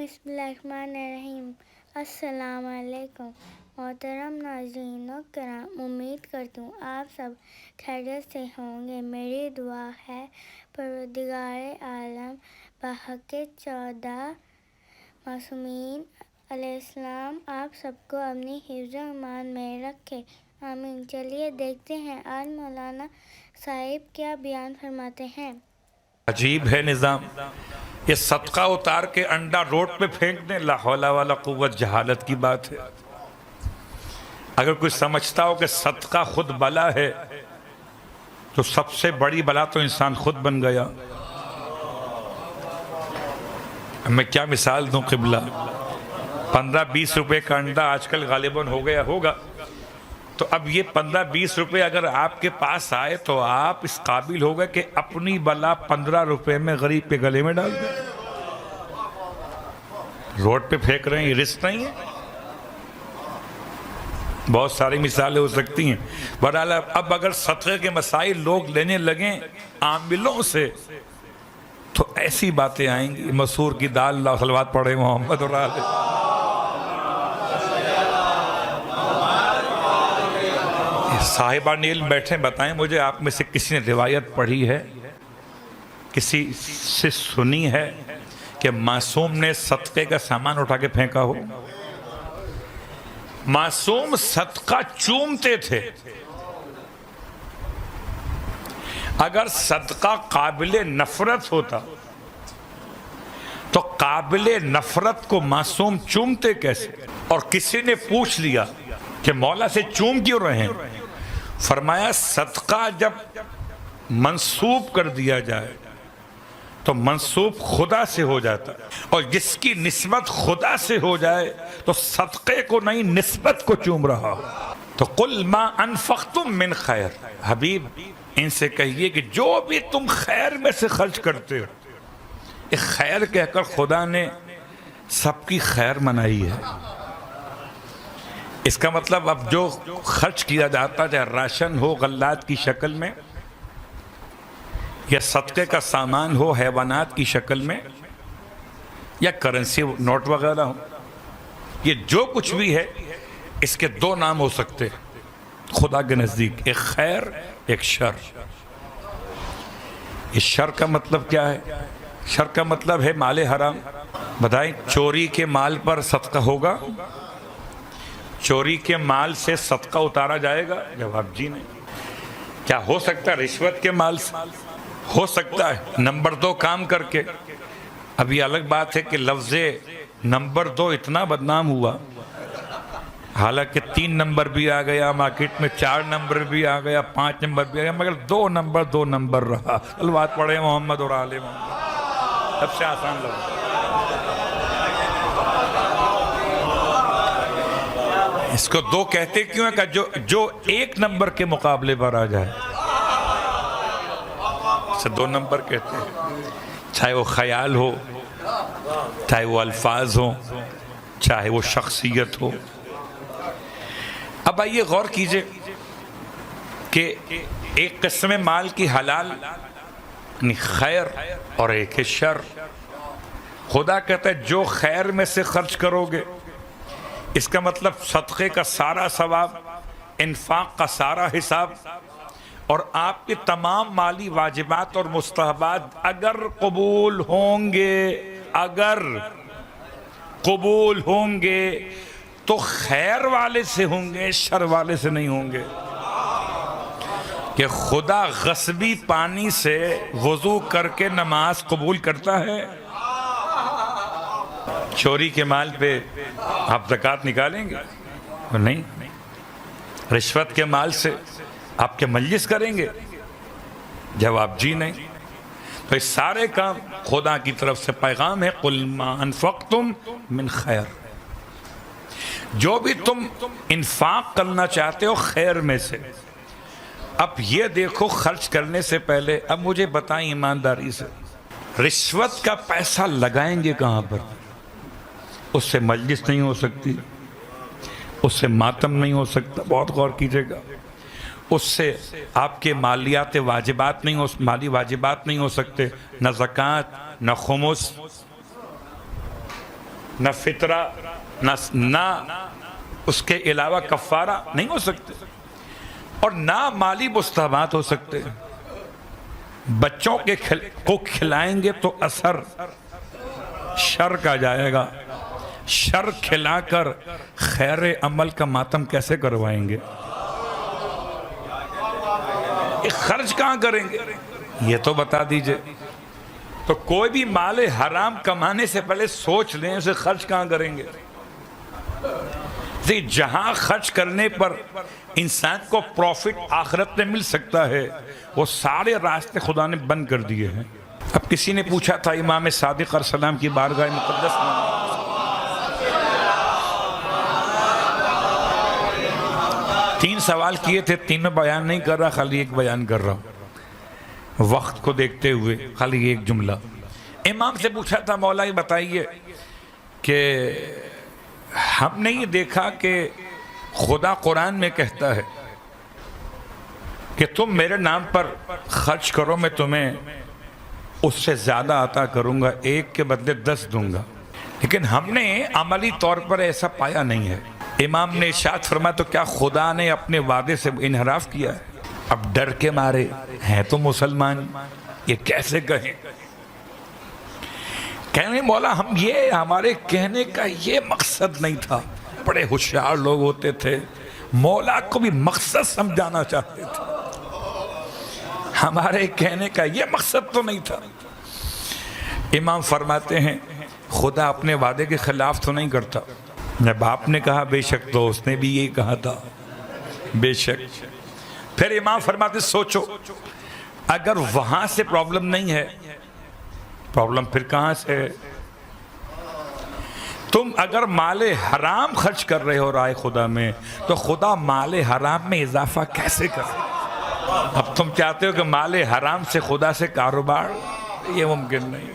बिस्मिल्लाहिर्रहमानिर्रहीम। अस्सलाम वालेकुम। मोहतरम नाज़रीन व कराम, उम्मीद करती हूँ आप सब खैरियत से होंगे। मेरी दुआ है परवरदिगार आलम बहक़ 14 मासूमीन अलैहिस्सलाम आप सबको अपनी हिफ्ज़-ओ-अमान में रखे, आमीन। चलिए देखते हैं आज मौलाना साहिब क्या बयान फरमाते हैं। अजीब है निज़ाम, ये सदका उतार के अंडा रोड पे फेंक दें। ला हौला वाला कुव्वत, जहालत की बात है। अगर कोई समझता हो कि सदका खुद बला है तो सबसे बड़ी बला तो इंसान खुद बन गया। मैं क्या मिसाल दूं क़िबला, 15-20 रुपए का अंडा आजकल गालिबन हो गया होगा, तो अब ये 15-20 रुपए अगर आपके पास आए तो आप इस काबिल हो गए कि अपनी बला 15 रुपए में गरीब के गले में डाल दें। रोड पे फेंक रहे हैं, ये रिस्क नहीं है। बहुत सारी मिसालें हो सकती हैं। बहरहाल अब अगर सदक़े के मसाइल लोग लेने लगें आमिलों से तो ऐसी बातें आएंगी। मसूर की दाल सलवात पढ़े मोहम्मद और आले। साहिबा नील बैठे, बताएं मुझे आप में से किसी ने रिवायत पढ़ी है, किसी से सुनी है कि मासूम ने सदक़े का सामान उठा के फेंका हो? मासूम सदका चूमते थे। अगर सदका काबिले नफरत होता तो काबिले नफरत को मासूम चूमते कैसे? और किसी ने पूछ लिया कि मौला से चूम क्यों रहे हैं? फरमाया सदका जब मंसूब कर दिया जाए तो मंसूब खुदा से हो जाता है, और जिसकी निस्बत खुदा से हो जाए तो सदक़े को नहीं निस्बत को चूम रहा हो। तो कुल मा अनफक़्तुम मिन खैर, हबीब इनसे कहिए कि जो भी तुम खैर में से खर्च करते हो, ये खैर कहकर खुदा ने सबकी खैर मनाई है। इसका मतलब अब जो खर्च किया जाता है, चाहे राशन हो गल्लात की शक्ल में या सदक़े का सामान हो हैवानात की शक्ल में या करेंसी नोट वगैरह हो, ये जो कुछ भी है इसके दो नाम हो सकते हैं खुदा के नज़दीक, एक खैर एक शर। इस शर का मतलब क्या है? शर का मतलब है माले हराम। बताएं, चोरी के माल पर सदका होगा? चोरी के माल से सदका उतारा जाएगा? जवाब जी नहीं। क्या हो सकता है रिश्वत के माल से? हो सकता है नंबर 2 काम करके। अभी अलग बात है कि लफ्ज़े नंबर 2 इतना बदनाम हुआ, हालांकि 3 नंबर भी आ गया मार्केट में, 4 नंबर भी आ गया, 5 नंबर भी आ गया, मगर 2 नंबर रहा। सलवात पढ़े मोहम्मद और आले मोहम्मद, सबसे आसान लफ्ज़। इसको 2 कहते क्यों है? कि जो 1 नंबर के मुकाबले पर आ जाए से 2 नंबर कहते हैं। चाहे वो ख्याल हो, चाहे वो अल्फाज हो, चाहे वो शख्सियत हो। अब आइए गौर कीजिए कि एक किस्म माल की हलाल यानी खैर और एक है शर। खुदा कहता है जो खैर में से खर्च करोगे, इसका मतलब सदक़े का सारा सवाब, इन्फाक का सारा हिसाब और आपके तमाम माली वाजिबात और मुस्तहबात अगर कबूल होंगे तो खैर वाले से होंगे, शर वाले से नहीं होंगे। कि खुदा गस्बी पानी से वज़ू करके नमाज कबूल करता है? चोरी के माल पे आप ज़कात निकालेंगे? नहीं। रिश्वत के माल से आपके मजलिस करेंगे? जवाब जी नहीं। तो इस सारे काम खुदा की तरफ से पैगाम है, कुल मा अनफक़्तुम मिन खैर, जो भी तुम इन्फाक करना चाहते हो खैर में से। अब ये देखो, खर्च करने से पहले अब मुझे बताएं ईमानदारी से, रिश्वत का पैसा लगाएंगे कहाँ पर? उससे मजलिस नहीं हो सकती, उससे मातम नहीं हो सकता, बहुत गौर कीजिएगा। उससे आपके माली वाजिबात नहीं हो सकते, न ज़कात न खुमुस। نہ فطرہ نہ اس کے علاوہ کفارہ نہیں ہو سکتے، اور نہ مالی مستحبات ہو سکتے۔ بچوں کو کھلائیں گے تو اثر شر کا جائے گا، شر کھلا کر خیر عمل کا ماتم کیسے کروائیں گے؟ خرچ کہاں کریں گے یہ تو بتا دیجئے۔ تو کوئی بھی مال حرام کمانے سے پہلے سوچ لیں اسے خرچ کہاں کریں گے۔ جہاں خرچ کرنے پر انسان کو پروفٹ آخرت میں مل سکتا ہے وہ سارے راستے خدا نے بند کر دیے ہیں۔ اب کسی نے پوچھا تھا امام صادق علیہ السلام کی بارگاہ مقدس میں، تین سوال کیے تھے، تینوں بیان نہیں کر رہا، خالی ایک بیان کر رہا ہوں وقت کو دیکھتے ہوئے، خالی ایک جملہ۔ امام سے پوچھا تھا مولا یہ بتائیے کہ ہم نے یہ دیکھا کہ خدا قرآن میں کہتا ہے کہ تم میرے نام پر خرچ کرو میں تمہیں اس سے زیادہ عطا کروں گا، ایک کے بدلے 10 دوں گا، لیکن ہم نے عملی طور پر ایسا پایا نہیں ہے۔ امام نے ارشاد فرمایا تو کیا خدا نے اپنے وعدے سے انحراف کیا ہے؟ اب ڈر کے مارے ہیں تو مسلمان، یہ کیسے کہیں؟ کہنے مولا ہم یہ ہمارے کہنے کا یہ مقصد نہیں تھا، بڑے ہوشیار لوگ ہوتے تھے، مولا کو بھی مقصد سمجھانا چاہتے تھے، ہمارے کہنے کا یہ مقصد تو نہیں تھا۔ امام فرماتے ہیں خدا اپنے وعدے کے خلاف تو نہیں کرتا، جب آپ نے کہا بے شک تو اس نے بھی یہی کہا تھا بے شک۔ پھر امام فرماتے سوچو اگر وہاں سے پرابلم نہیں ہے، پرابلم پھر کہاں سے ہے؟ تم اگر مال حرام خرچ کر رہے ہو رائے خدا میں تو خدا مال حرام میں اضافہ کیسے کرے؟ اب تم چاہتے ہو کہ مال حرام سے خدا سے کاروبار، یہ ممکن نہیں۔